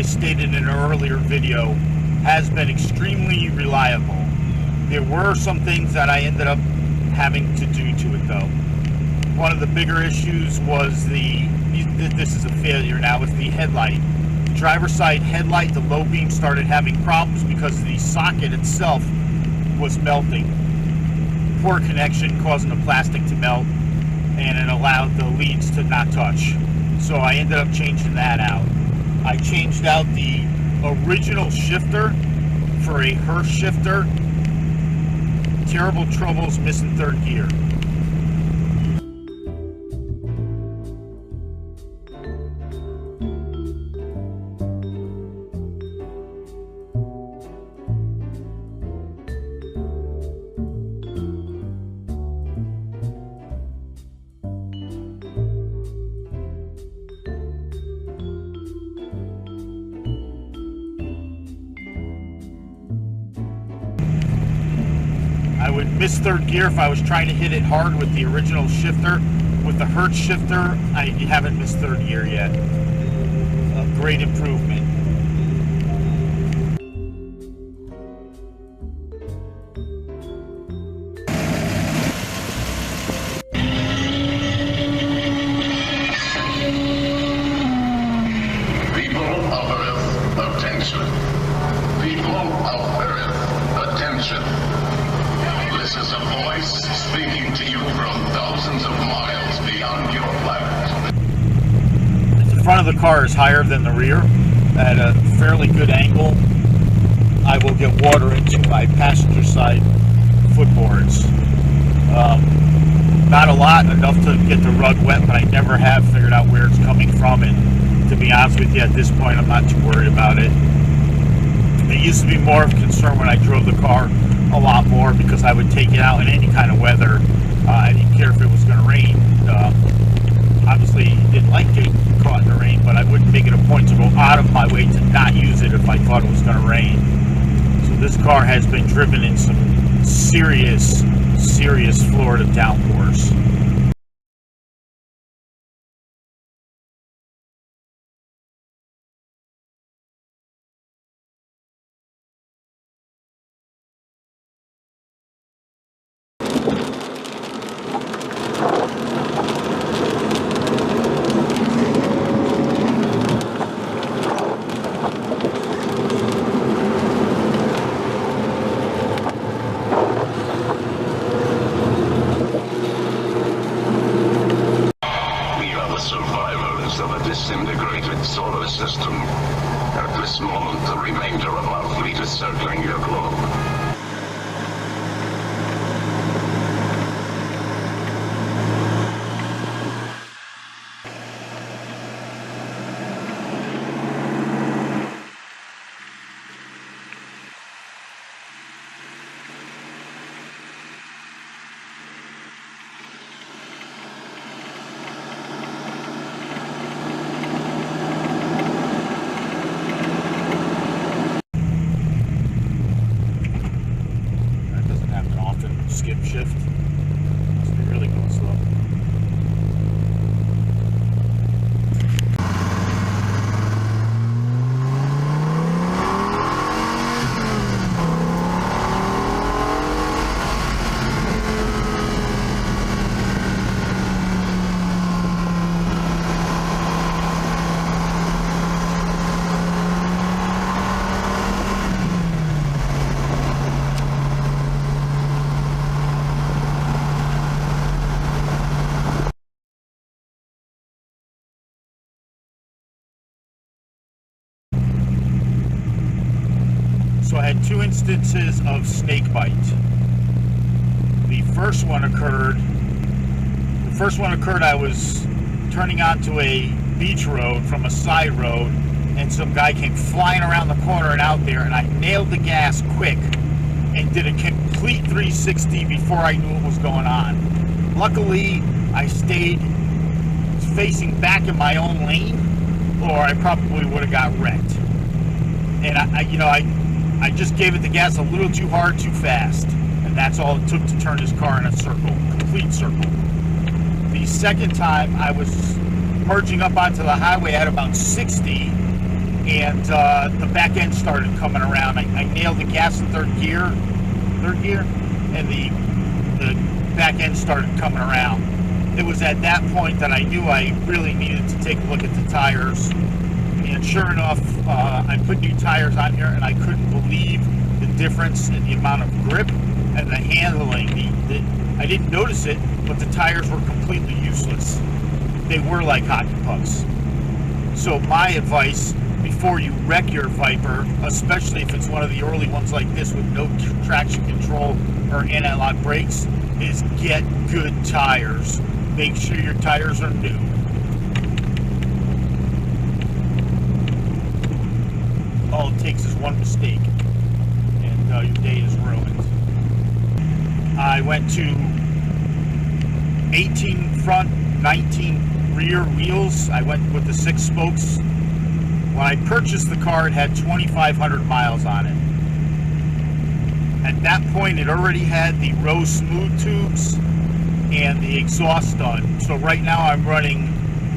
stated in an earlier video, has been extremely reliable. There were some things that I ended up having to do to it though. One of the bigger issues was this is a failure now, was the headlight. The driver's side headlight, the low beam started having problems because the socket itself was melting. Poor connection causing the plastic to melt, and it allowed the leads to not touch. So I ended up changing that out. I changed out the original shifter for a Hirsch shifter. Terrible troubles missing third gear. I would miss third gear if I was trying to hit it hard with the original shifter. With the Hertz shifter, I haven't missed third gear yet. A great improvement. People of Earth, attention. People of Earth, attention. This is a voice speaking to you from thousands of miles beyond your planet. The front of the car is higher than the rear at a fairly good angle. I will get water into my passenger side footboards. Not a lot, enough to get the rug wet, but I never have figured out where it's coming from, and to be honest with you, at this point I'm not too worried about it. It used to be more of a concern when I drove the car a lot more, because I would take it out in any kind of weather. I didn't care if it was going to rain. Obviously didn't like getting caught in the rain, but I wouldn't make it a point to go out of my way to not use it if I thought it was going to rain. So this car has been driven in some serious Florida downpours. Survivors of a disintegrated solar system. At this moment, the remainder of our fleet is circling your globe. Skip shift. Must be really going slow. So I had two instances of snake bite. The first one occurred, I was turning onto a beach road from a side road, and some guy came flying around the corner and out there, and I nailed the gas quick and did a complete 360 before I knew what was going on. Luckily, I stayed facing back in my own lane, or I probably would have got wrecked. And I just gave it the gas a little too hard, too fast. And that's all it took to turn this car in a circle, complete circle. The second time, I was merging up onto the highway at about 60, and the back end started coming around. I nailed the gas in third gear, and the back end started coming around. It was at that point that I knew I really needed to take a look at the tires. And sure enough, I put new tires on here, and I couldn't believe the difference in the amount of grip and the handling. I didn't notice it, but the tires were completely useless. They were like hockey pucks. So my advice, before you wreck your Viper, especially if it's one of the early ones like this with no traction control or anti-lock brakes, is get good tires. Make sure your tires are new. All it takes is one mistake, and your day is ruined. I went to 18 front, 19 rear wheels. I went with the 6 spokes. When I purchased the car, it had 2,500 miles on it. At that point, it already had the Rose Smooth tubes and the exhaust done. So right now I'm running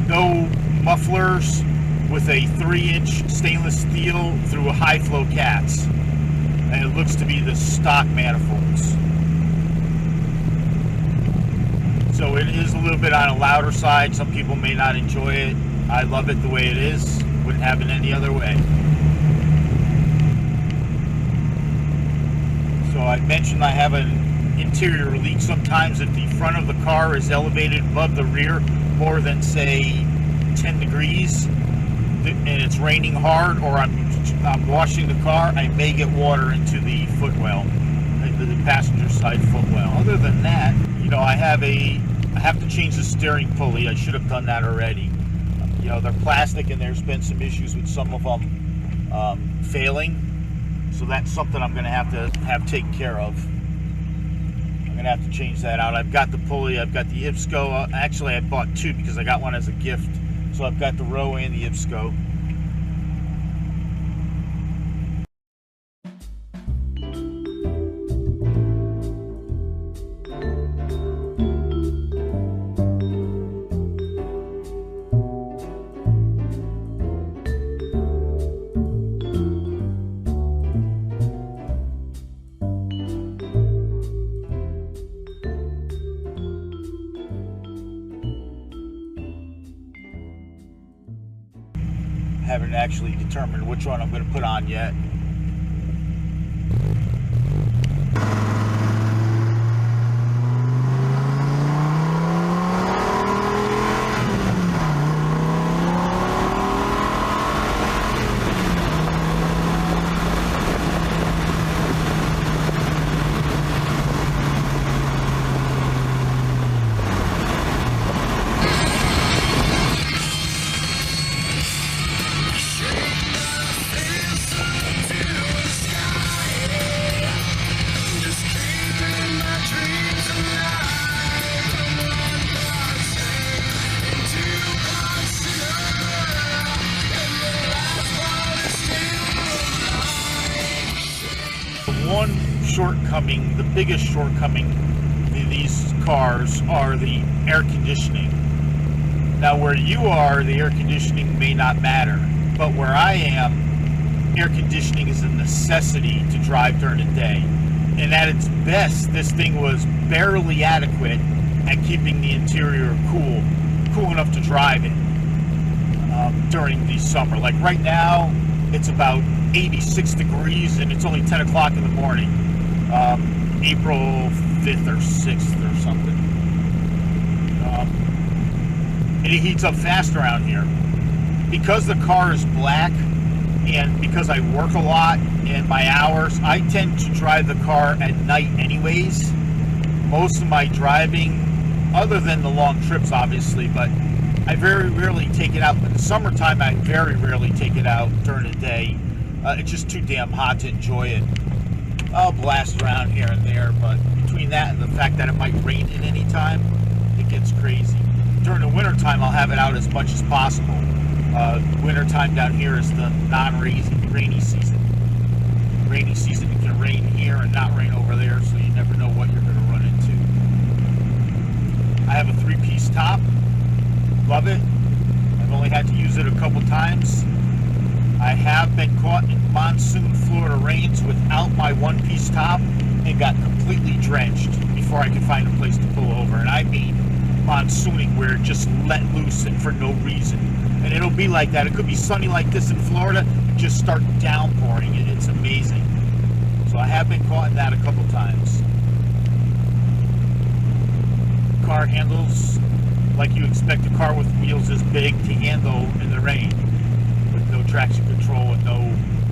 no mufflers with a 3-inch stainless steel through a high flow cats. And it looks to be the stock manifolds. So it is a little bit on a louder side. Some people may not enjoy it. I love it the way it is. Wouldn't have it any other way. So I mentioned I have an interior leak sometimes if the front of the car is elevated above the rear more than, say, 10 degrees and it's raining hard, or I'm washing the car, I may get water into the footwell, the passenger side footwell. Other than that, you know, I have to change the steering pulley. I should have done that already. You know, they're plastic and there's been some issues with some of them failing. So that's something I'm going to have taken care of. I'm going to have to change that out. I've got the pulley, I've got the IPSCO. Actually, I bought 2 because I got one as a gift. So I've got the row and the IPSCO. Haven't actually determined which one I'm going to put on yet. One shortcoming, the biggest shortcoming in these cars are the air conditioning. Now where you are, the air conditioning may not matter, but where I am, air conditioning is a necessity to drive during the day. And at its best, this thing was barely adequate at keeping the interior cool enough to drive it during the summer. Like right now, it's about 86 degrees and it's only 10 o'clock in the morning, April 5th or 6th or something. And it heats up fast around here. Because the car is black and because I work a lot and my hours, I tend to drive the car at night anyways. Most of my driving, other than the long trips obviously, but I very rarely take it out. In the summertime, I very rarely take it out during the day. It's just too damn hot to enjoy it. I'll blast around here and there, but between that and the fact that it might rain at any time, it gets crazy. During the wintertime, I'll have it out as much as possible. Wintertime down here is the non-rainy season. Rainy season, it can rain here and not rain over there, so you never know what you're going to run into. I have a 3-piece top. Love it. I've only had to use it a couple times. I have been caught in monsoon Florida rains without my one-piece top and got completely drenched before I could find a place to pull over. And I mean monsooning, where it just let loose and for no reason. And it'll be like that. It could be sunny like this in Florida and just start downpouring. It's amazing. So I have been caught in that a couple times. Car handles like you expect a car with wheels this big to handle in the rain, with no traction control and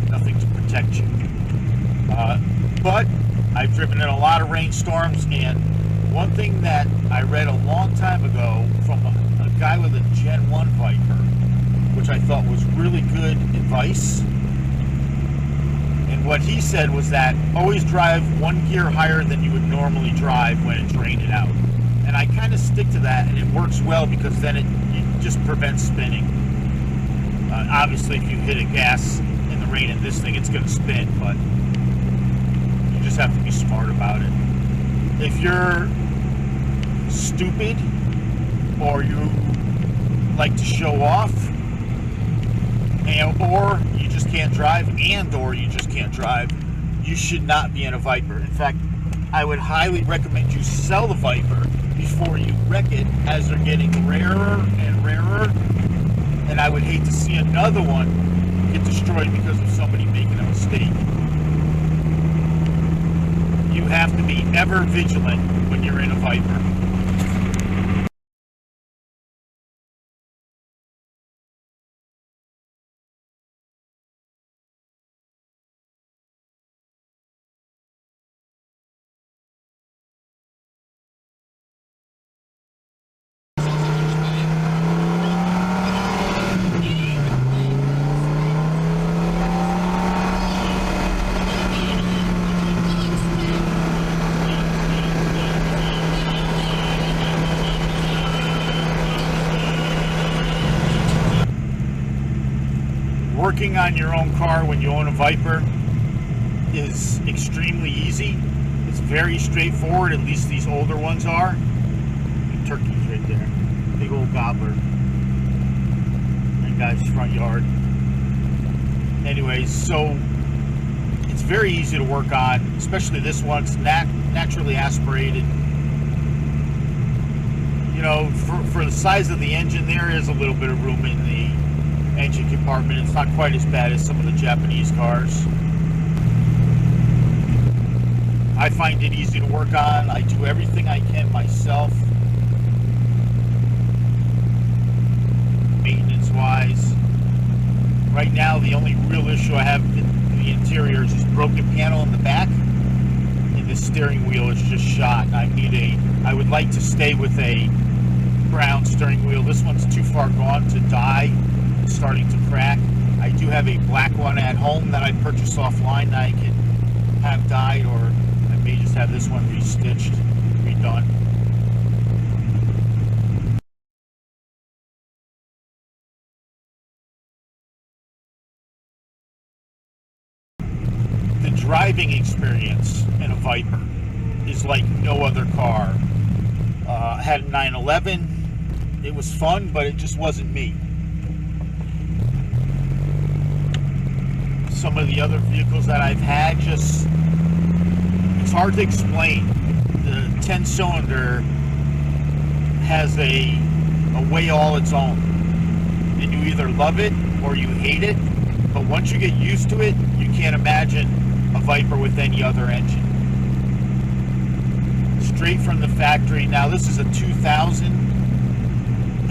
nothing to protect you. But I've driven in a lot of rainstorms, and one thing that I read a long time ago from a guy with a Gen 1 Viper, which I thought was really good advice, and what he said was that always drive one gear higher than you would normally drive when it's raining out. And I kind of stick to that, and it works well because then it just prevents spinning. Obviously, if you hit a gas in the rain in this thing, it's going to spin, but you just have to be smart about it. If you're stupid or you like to show off, or you just can't drive, you should not be in a Viper. In fact, I would highly recommend you sell the Viper before you wreck it, as they're getting rarer and rarer. And I would hate to see another one get destroyed because of somebody making a mistake. You have to be ever vigilant when you're in a Viper. Working on your own car when you own a Viper is extremely easy. It's very straightforward, at least these older ones are. The turkey's right there. Big old gobbler. That guy's front yard. Anyways, so it's very easy to work on, especially this one. It's naturally aspirated. You know, for the size of the engine, there is a little bit of room in the engine compartment. It's not quite as bad as some of the Japanese cars. I find it easy to work on. I do everything I can myself, maintenance wise. Right now, the only real issue I have in the interior is this broken panel in the back, and the steering wheel is just shot. I would like to stay with a brown steering wheel. This one's too far gone to die. Starting to crack. I do have a black one at home that I purchased offline that I can have dyed, or I may just have this one restitched, redone. The driving experience in a Viper is like no other car. I had a 911. It was fun, but it just wasn't me. Some of the other vehicles that I've had, it's hard to explain. The 10-cylinder has a way all its own, and you either love it or you hate it, but once you get used to it, you can't imagine a Viper with any other engine. Straight from the factory. Now this is a 2000,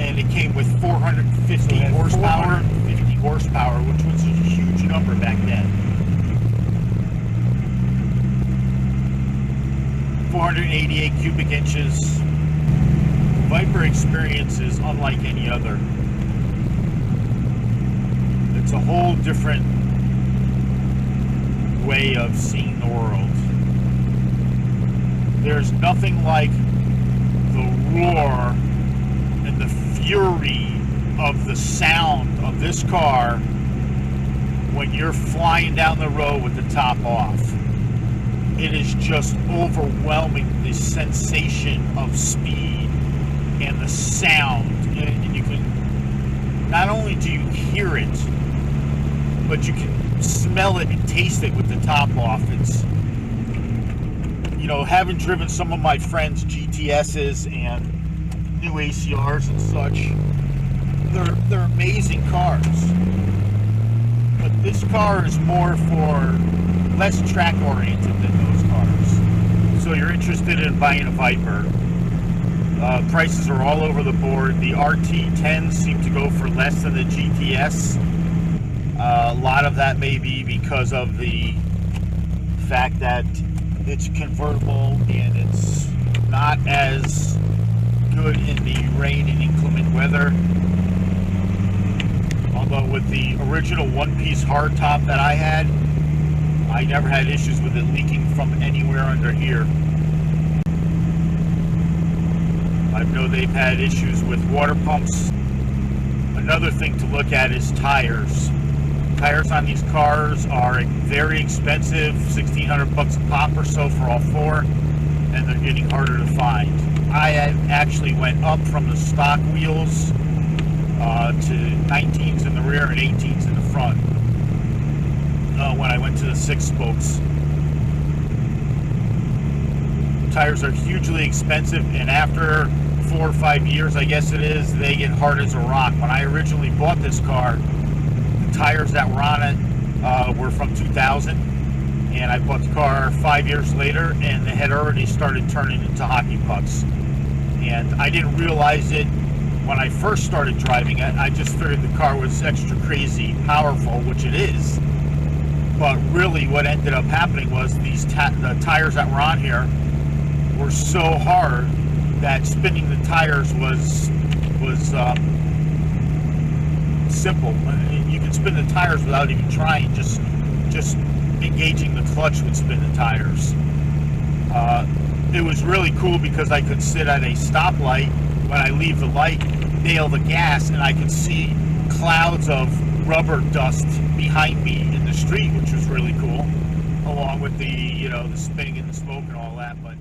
and it came with 450 horsepower, which was a huge number back then. 488 cubic inches. Viper experience is unlike any other. It's a whole different way of seeing the world. There's nothing like the roar and the fury of the sound of this car when you're flying down the road with the top off. It is just overwhelming, the sensation of speed and the sound. And you can, not only do you hear it, but you can smell it and taste it with the top off. It's, you know, having driven some of my friends' GTSs and new ACRs and such, they're amazing cars. But this car is more for less track oriented than those cars. So you're interested in buying a Viper. Prices are all over the board. The RT10s seem to go for less than the GTS. A lot of that may be because of the fact that it's convertible and it's not as good in the rain and inclement weather. Although with the original one-piece hardtop that I had, I never had issues with it leaking from anywhere under here. I know they've had issues with water pumps. Another thing to look at is tires. Tires on these cars are very expensive, $1,600 a pop or so for all four, and they're getting harder to find. I actually went up from the stock wheels to 19s in the rear and 18s in the front when I went to the 6 spokes. Tires are hugely expensive, and after 4 or 5 years, I guess it is, they get hard as a rock. When I originally bought this car, the tires that were on it were from 2000, and I bought the car 5 years later, and they had already started turning into hockey pucks. And I didn't realize it when I first started driving it. I just figured the car was extra crazy powerful, which it is. But really what ended up happening was the tires that were on here were so hard that spinning the tires was simple. You can spin the tires without even trying. Just engaging the clutch would spin the tires. It was really cool because I could sit at a stoplight. When I leave the light, nail the gas, and I could see clouds of rubber dust behind me in the street, which was really cool, along with the, you know, the spinning and the smoke and all that. But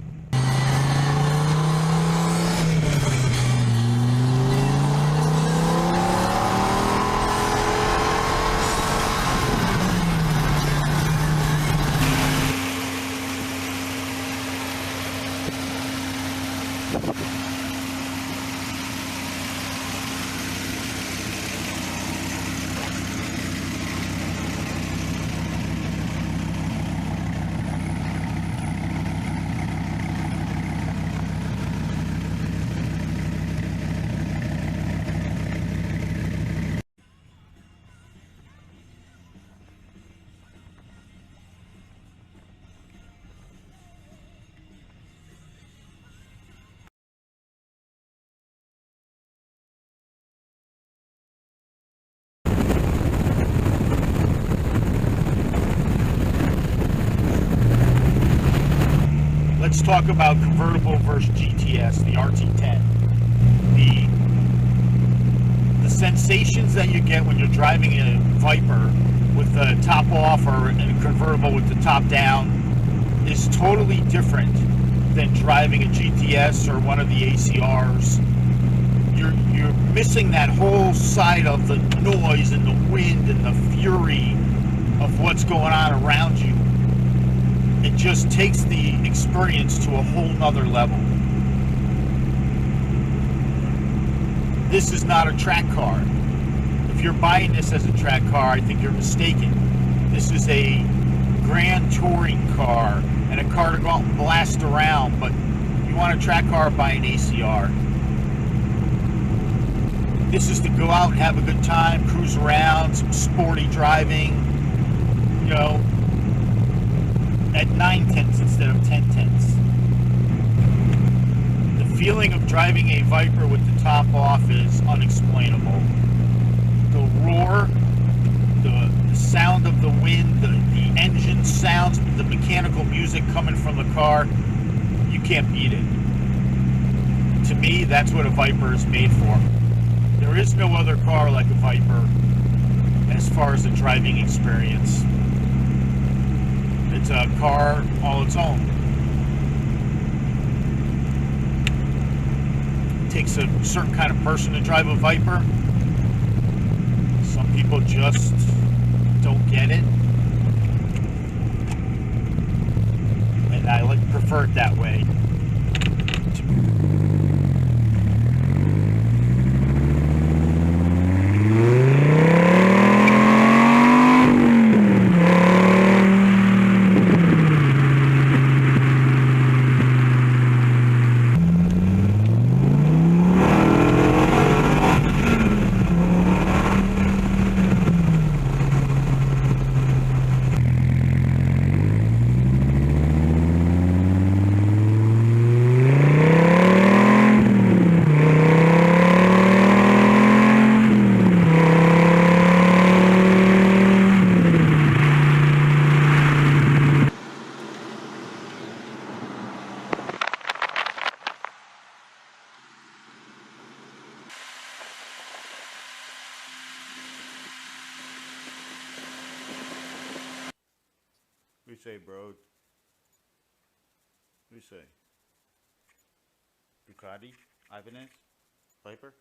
let's talk about convertible versus GTS, the RT10. The sensations that you get when you're driving a Viper with the top off or in a convertible with the top down is totally different than driving a GTS or one of the ACRs. You're missing that whole side of the noise and the wind and the fury of what's going on around you. It just takes the experience to a whole nother level. This is not a track car. If you're buying this as a track car, I think you're mistaken. This is a grand touring car and a car to go out and blast around, but you want a track car, buy an ACR. This is to go out and have a good time, cruise around, some sporty driving, you know, at 9/10 instead of 10/10. The feeling of driving a Viper with the top off is unexplainable. The roar, the sound of the wind, the engine sounds, the mechanical music coming from the car, you can't beat it. To me, that's what a Viper is made for. There is no other car like a Viper as far as the driving experience. It's a car all its own. It takes a certain kind of person to drive a Viper. Some people just don't get it. And I prefer it that way. What do you say, bro? What do you say? Ducati? Ibanez? Piper?